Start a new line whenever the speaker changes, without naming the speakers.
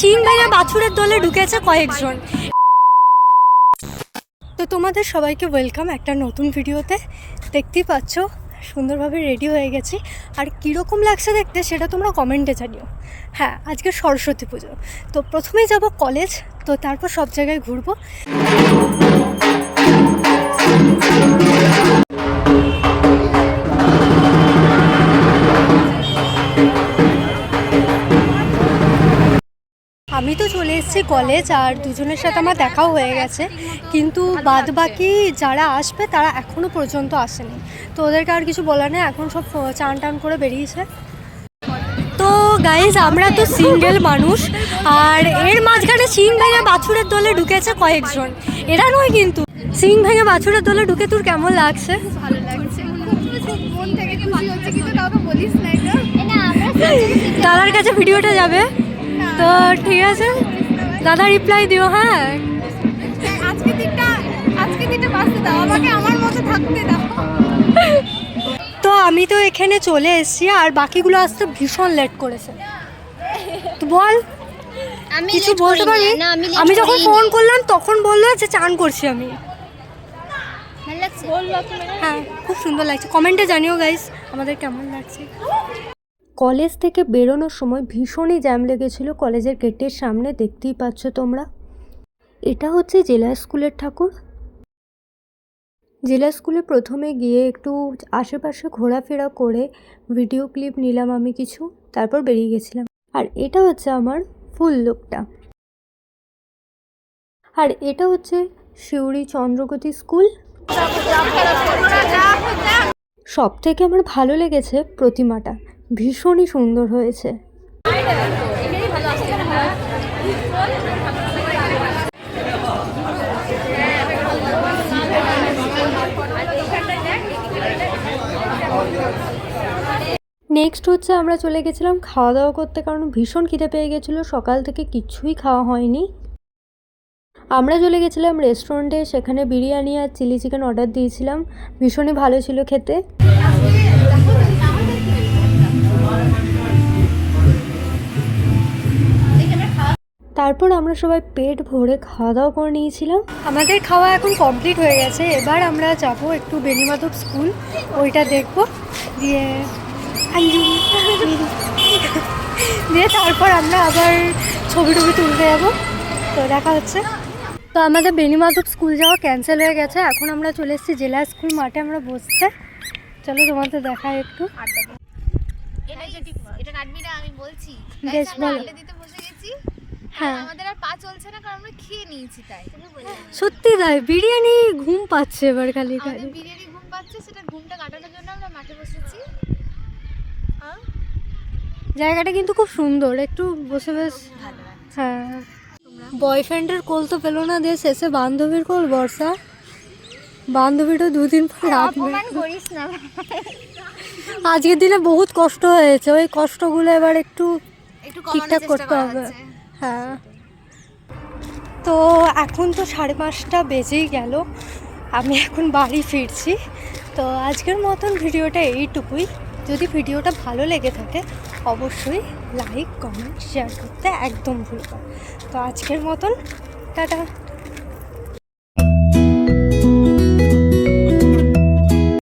শিং ভেঙে বাছুরের দলে ঢুকেছে কয়েকজন। তো তোমাদের সবাইকে ওয়েলকাম একটা নতুন ভিডিওতে। দেখতেই পাচ্ছ সুন্দরভাবে রেডি হয়ে গেছি, আর কীরকম লাগছে দেখতে সেটা তোমরা কমেন্টে জানিও। হ্যাঁ, আজকে সরস্বতী পুজো, তো প্রথমেই যাব কলেজ, তো তারপর সব জায়গায় ঘুরবো। আমি তো চলে এসেছি কলেজ, আর দুজনের সাথে আমার দেখাও হয়ে গেছে, কিন্তু বাদ বাকি যারা আসবে তারা এখনও পর্যন্ত আসেনি। তো ওদেরকে আর কিছু বলার নেই, এখন সব চান টান করে বেরিয়েছে। তো গাইজ, আমরা তো সিঙ্গেল মানুষ, আর এর মাঝখানে শিং ভেঙে বাছুরের দলে ঢুকেছে কয়েকজন। এরা নয় কিন্তু, শিং ভেঙে বাছুরের দলে ঢুকে তোর কেমন লাগছে?
ভালো লাগছে, মন থেকে খুশি হচ্ছে, কিন্তু কাউকে বলিস না এটা।
দাদার কাছে ভিডিওটা যাবে তো, ঠিক আছে দাদা, রিপ্লাই দিও। হ্যাঁ,
আজকে দিনটা বাঁচতে দাও, আমাকে আমার মতো থাকতে দাও।
তো আমি তো এখানে চলে এসেছি, আর বাকিগুলো আসতে ভীষণ লেট করেছে। তো বল, কিছু বলতে পারবি? আমি যখন ফোন করলাম তখন বললো যে চান করছি আমি। হ্যাঁ, খুব সুন্দর লাগছে। কমেন্টে জানিও গাইস আমাদের কেমন লাগছে। কলেজ থেকে বেরোনোর সময় ভীষণই জ্যাম লেগেছিল কলেজের গেটের সামনে, দেখতেই পাচ্ছ তোমরা। এটা হচ্ছে জেলা স্কুলের ঠাকুর। জেলা স্কুলে প্রথমে গিয়ে একটু আশেপাশে ঘোরাফেরা করে ভিডিও ক্লিপ নিলাম আমি কিছু, তারপর বেরিয়ে গেছিলাম। আর এটা হচ্ছে আমার ফুল লুকটা। আর এটা হচ্ছে শিউরি চন্দ্রগতি স্কুল। সব থেকে আমার ভালো লেগেছে প্রতিমাটা, ভীষণই সুন্দর হয়েছে। নেক্সট হচ্ছে আমরা চলে গেছিলাম খাওয়া দাওয়া করতে, কারণ ভীষণ খিদে পেয়ে গেছিলো, সকাল থেকে কিচ্ছুই খাওয়া হয়নি। আমরা চলে গেছিলাম রেস্টুরেন্টে, সেখানে বিরিয়ানি আর চিলি চিকেন অর্ডার দিয়েছিলাম, ভীষণই ভালো ছিল খেতে। তারপর আমরা সবাই পেট ভরে খাওয়া দাওয়া করে নিয়েছিলাম। আমাদের খাওয়া এখন কমপ্লিট হয়ে গেছে, এবার আমরা যাব একটু বেণীমাধব স্কুল, ওইটা দেখবো, দিয়ে তারপর আমরা আবার ছবি টবি তুলতে যাবো। তো দেখা হচ্ছে। তো আমাদের বেণীমাধব স্কুল যাওয়া ক্যান্সেল হয়ে গেছে, এখন আমরা চলে এসেছি জেলা স্কুল মাঠে আমরা বসতে। চলো তোমাদের দেখাই একটু।
এটা কাটবি না, আমি বলছি।
বেশ ভালো।
আড্ডা দিতে বসে গেছি।
হ্যাঁ,
আমাদের আর পা চলছে না, কারণ আমরা খেয়ে নিয়েছি তাই।
সত্যি তাই, বিরিয়ানি ঘুম পাচ্ছে এবার খালি খালি।
বিরিয়ানি ঘুম পাচ্ছে, সেটা ঘুমটা কাটানোর জন্য আমরা মাঠে বসেছি।
জায়গাটা কিন্তু খুব সুন্দর, একটু বসে বেশ ভালো লাগছে। হ্যাঁ, বয়ফ্রেন্ডের কোল তো পেলো না, দিয়ে শেষে বান্ধবীর কোল। বর্ষা বান্ধবীটা দুদিন পর
করিস না।
আজকের দিনে বহুত কষ্ট হয়েছে, ওই কষ্টগুলো এবার একটু ঠিকঠাক করতে হবে। হ্যাঁ, তো এখন তো 5:30 বেজেই গেল, আমি এখন বাড়ি ফিরছি। তো আজকের মতন ভিডিওটা এইটুকুই। যদি ভিডিওটা ভালো লেগে থাকে অবশ্যই লাইক কমেন্ট শেয়ার করতে একদম ভুলবেন না। তো আজকের মতন টাটা।